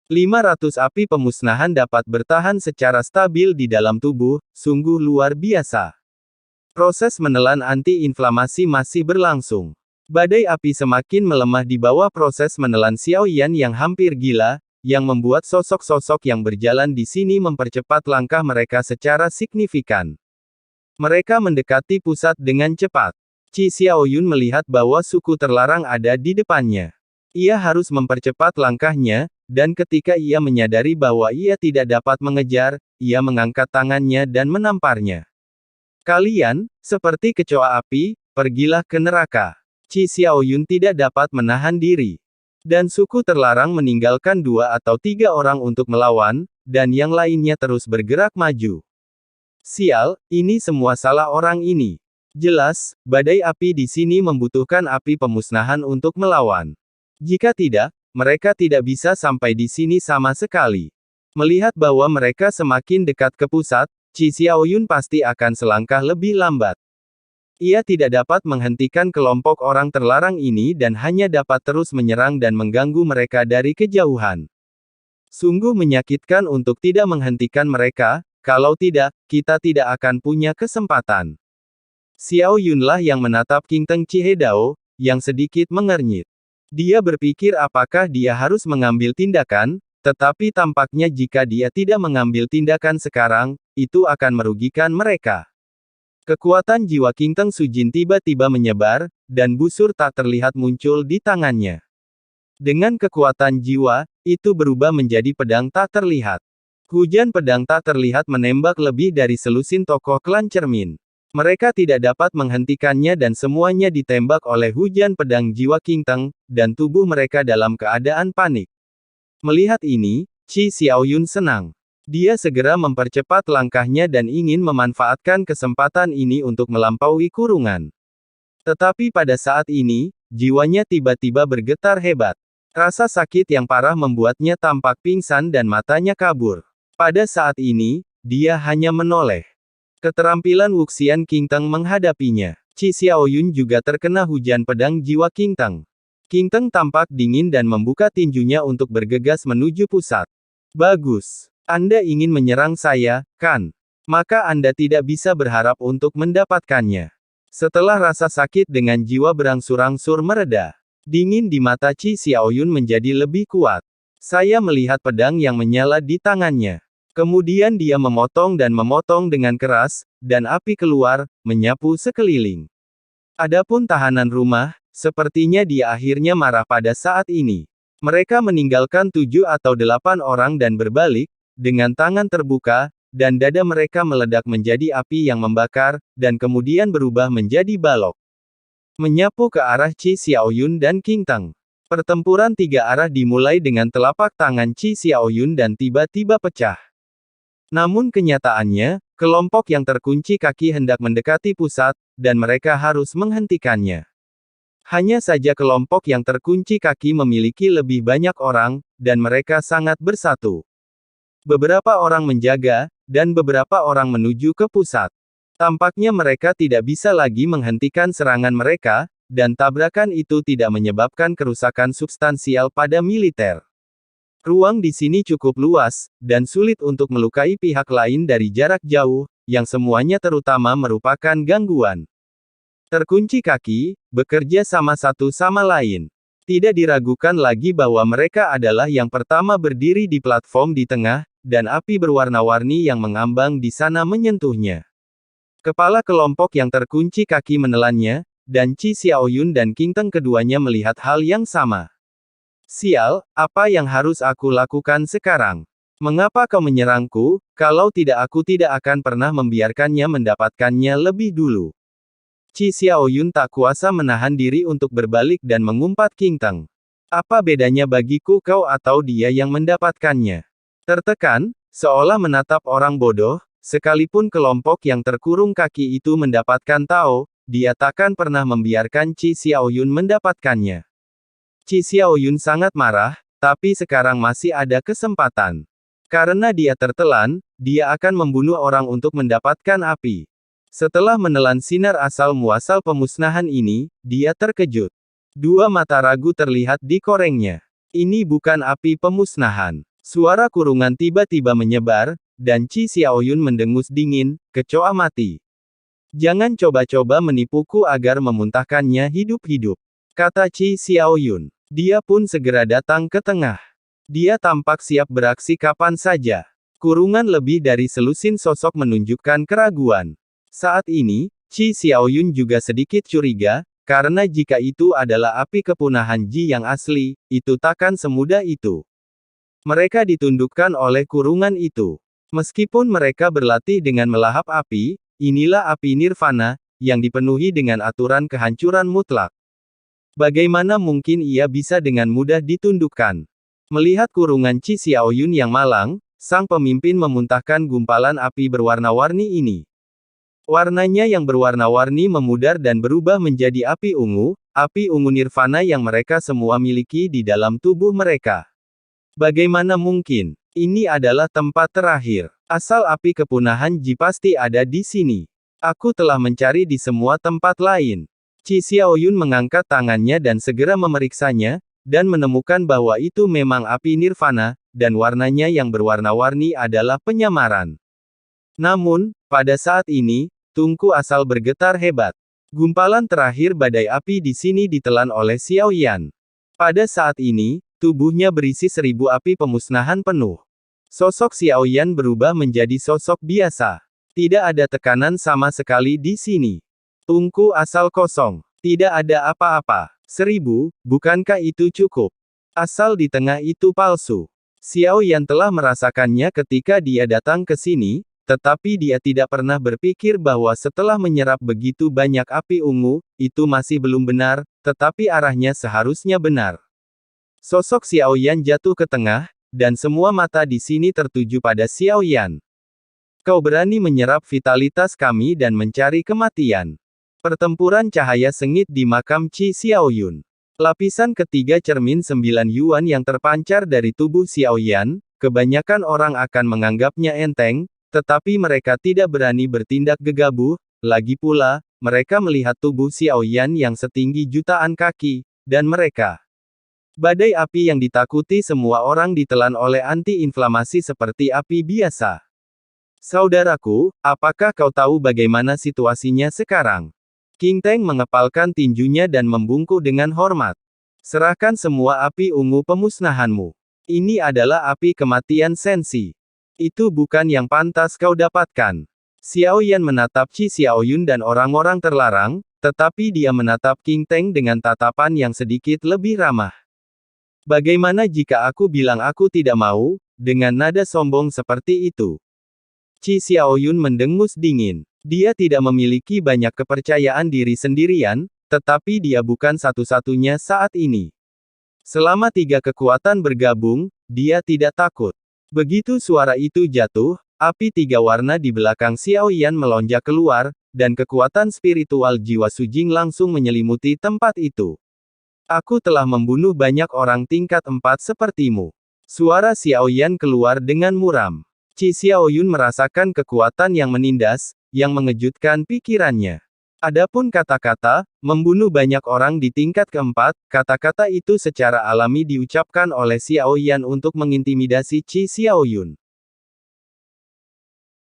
500 api pemusnahan dapat bertahan secara stabil di dalam tubuh, sungguh luar biasa. Proses menelan anti-inflamasi masih berlangsung. Badai api semakin melemah di bawah proses menelan Xiaoyan yang hampir gila, yang membuat sosok-sosok yang berjalan di sini mempercepat langkah mereka secara signifikan. Mereka mendekati pusat dengan cepat. Qi Xiaoyun melihat bahwa suku terlarang ada di depannya. Ia harus mempercepat langkahnya, dan ketika ia menyadari bahwa ia tidak dapat mengejar, ia mengangkat tangannya dan menamparnya. Kalian, seperti kecoa api, pergilah ke neraka. Qi Xiaoyun tidak dapat menahan diri. Dan suku terlarang meninggalkan 2 atau 3 orang untuk melawan, dan yang lainnya terus bergerak maju. Sial, ini semua salah orang ini. Jelas, badai api di sini membutuhkan api pemusnahan untuk melawan. Jika tidak, mereka tidak bisa sampai di sini sama sekali. Melihat bahwa mereka semakin dekat ke pusat, Qi Xiaoyun pasti akan selangkah lebih lambat. Ia tidak dapat menghentikan kelompok orang terlarang ini dan hanya dapat terus menyerang dan mengganggu mereka dari kejauhan. Sungguh menyakitkan untuk tidak menghentikan mereka, kalau tidak, kita tidak akan punya kesempatan. Xiao Yunlah yang menatap King Teng Chihedao, yang sedikit mengernyit. Dia berpikir apakah dia harus mengambil tindakan, tetapi tampaknya jika dia tidak mengambil tindakan sekarang, itu akan merugikan mereka. Kekuatan jiwa King Teng Sujin tiba-tiba menyebar, dan busur tak terlihat muncul di tangannya. Dengan kekuatan jiwa, itu berubah menjadi pedang tak terlihat. Hujan pedang tak terlihat menembak lebih dari selusin tokoh klan cermin. Mereka tidak dapat menghentikannya dan semuanya ditembak oleh hujan pedang jiwa King Teng, dan tubuh mereka dalam keadaan panik. Melihat ini, Qi Xiaoyun senang. Dia segera mempercepat langkahnya dan ingin memanfaatkan kesempatan ini untuk melampaui kurungan. Tetapi pada saat ini, jiwanya tiba-tiba bergetar hebat. Rasa sakit yang parah membuatnya tampak pingsan dan matanya kabur. Pada saat ini, dia hanya menoleh. Keterampilan Wuxian King Teng menghadapinya. Qi Xiaoyun juga terkena hujan pedang jiwa King Teng. King Teng tampak dingin dan membuka tinjunya untuk bergegas menuju pusat. Bagus. Anda ingin menyerang saya, kan? Maka Anda tidak bisa berharap untuk mendapatkannya. Setelah rasa sakit dengan jiwa berangsur-angsur mereda, dingin di mata Qi Xiaoyun menjadi lebih kuat. Saya melihat pedang yang menyala di tangannya. Kemudian dia memotong dengan keras, dan api keluar, menyapu sekeliling. Adapun tahanan rumah, sepertinya dia akhirnya marah pada saat ini. Mereka meninggalkan 7 atau 8 orang dan berbalik, dengan tangan terbuka, dan dada mereka meledak menjadi api yang membakar, dan kemudian berubah menjadi balok. Menyapu ke arah Qi Xiaoyun dan King Teng. Pertempuran 3 arah dimulai dengan telapak tangan Qi Xiaoyun dan tiba-tiba pecah. Namun kenyataannya, kelompok yang terkunci kaki hendak mendekati pusat, dan mereka harus menghentikannya. Hanya saja kelompok yang terkunci kaki memiliki lebih banyak orang, dan mereka sangat bersatu. Beberapa orang menjaga, dan beberapa orang menuju ke pusat. Tampaknya mereka tidak bisa lagi menghentikan serangan mereka, dan tabrakan itu tidak menyebabkan kerusakan substansial pada militer. Ruang di sini cukup luas, dan sulit untuk melukai pihak lain dari jarak jauh, yang semuanya terutama merupakan gangguan. Terkunci kaki, bekerja sama satu sama lain. Tidak diragukan lagi bahwa mereka adalah yang pertama berdiri di platform di tengah, dan api berwarna-warni yang mengambang di sana menyentuhnya. Kepala kelompok yang terkunci kaki menelannya, dan Qi Xiaoyun dan King Teng keduanya melihat hal yang sama. Sial, apa yang harus aku lakukan sekarang? Mengapa kau menyerangku, kalau tidak aku tidak akan pernah membiarkannya mendapatkannya lebih dulu. Qi Xiaoyun tak kuasa menahan diri untuk berbalik dan mengumpat King Teng. Apa bedanya bagiku kau atau dia yang mendapatkannya? Tertekan, seolah menatap orang bodoh, sekalipun kelompok yang terkurung kaki itu mendapatkan Tao, dia takkan pernah membiarkan Qi Xiaoyun mendapatkannya. Qi Xiaoyun sangat marah, tapi sekarang masih ada kesempatan. Karena dia tertelan, dia akan membunuh orang untuk mendapatkan api. Setelah menelan sinar asal-muasal pemusnahan ini, dia terkejut. 2 mata ragu terlihat di korengnya. Ini bukan api pemusnahan. Suara kurungan tiba-tiba menyebar, dan Qi Xiaoyun mendengus dingin, "Kecoa mati. Jangan coba-coba menipuku agar memuntahkannya hidup-hidup," kata Qi Xiaoyun. Dia pun segera datang ke tengah. Dia tampak siap beraksi kapan saja. Kurungan lebih dari selusin sosok menunjukkan keraguan. Saat ini, Qi Xiaoyun juga sedikit curiga, karena jika itu adalah api kepunahan Ji yang asli, itu takkan semudah itu. Mereka ditundukkan oleh kurungan itu. Meskipun mereka berlatih dengan melahap api, inilah api nirvana, yang dipenuhi dengan aturan kehancuran mutlak. Bagaimana mungkin ia bisa dengan mudah ditundukkan? Melihat kurungan Qi Xiaoyun yang malang, sang pemimpin memuntahkan gumpalan api berwarna-warni ini. Warnanya yang berwarna-warni memudar dan berubah menjadi api ungu nirvana yang mereka semua miliki di dalam tubuh mereka. Bagaimana mungkin? Ini adalah tempat terakhir. Asal api kepunahan Ji pasti ada di sini. Aku telah mencari di semua tempat lain. Qi Xiaoyun mengangkat tangannya dan segera memeriksanya, dan menemukan bahwa itu memang api nirvana, dan warnanya yang berwarna-warni adalah penyamaran. Namun, pada saat ini, tungku asal bergetar hebat. Gumpalan terakhir badai api di sini ditelan oleh Xiao Yan. Pada saat ini, tubuhnya berisi 1000 api pemusnahan penuh. Sosok Xiao Yan berubah menjadi sosok biasa. Tidak ada tekanan sama sekali di sini. Tungku asal kosong. Tidak ada apa-apa. 1000, bukankah itu cukup? Asal di tengah itu palsu. Xiao Yan telah merasakannya ketika dia datang ke sini, tetapi dia tidak pernah berpikir bahwa setelah menyerap begitu banyak api ungu, itu masih belum benar, tetapi arahnya seharusnya benar. Sosok Xiao Yan jatuh ke tengah, dan semua mata di sini tertuju pada Xiao Yan. Kau berani menyerap vitalitas kami dan mencari kematian. Pertempuran cahaya sengit di makam Qi Xiaoyun. Lapisan ketiga cermin 9 yuan yang terpancar dari tubuh Xiao Yan, kebanyakan orang akan menganggapnya enteng, tetapi mereka tidak berani bertindak gegabah, lagi pula, mereka melihat tubuh Xiao Yan yang setinggi jutaan kaki, dan mereka. Badai api yang ditakuti semua orang ditelan oleh anti-inflamasi seperti api biasa. Saudaraku, apakah kau tahu bagaimana situasinya sekarang? King Teng mengepalkan tinjunya dan membungkuk dengan hormat. Serahkan semua api ungu pemusnahanmu. Ini adalah api kematian sensi. Itu bukan yang pantas kau dapatkan. Xiao Yan menatap Qi Xiaoyun dan orang-orang terlarang, tetapi dia menatap King Teng dengan tatapan yang sedikit lebih ramah. Bagaimana jika aku bilang aku tidak mau, dengan nada sombong seperti itu? Qi Xiaoyun mendengus dingin. Dia tidak memiliki banyak kepercayaan diri sendirian, tetapi dia bukan satu-satunya saat ini. Selama 3 kekuatan bergabung, dia tidak takut. Begitu suara itu jatuh, api 3 warna di belakang Xiao Yan melonjak keluar, dan kekuatan spiritual jiwa Sujing langsung menyelimuti tempat itu. Aku telah membunuh banyak orang tingkat 4 sepertimu. Suara Xiao Yan keluar dengan muram. Qi Xiaoyun merasakan kekuatan yang menindas, yang mengejutkan pikirannya. Adapun kata-kata, membunuh banyak orang di tingkat keempat, kata-kata itu secara alami diucapkan oleh Xiao Yan untuk mengintimidasi Qi Xiaoyun.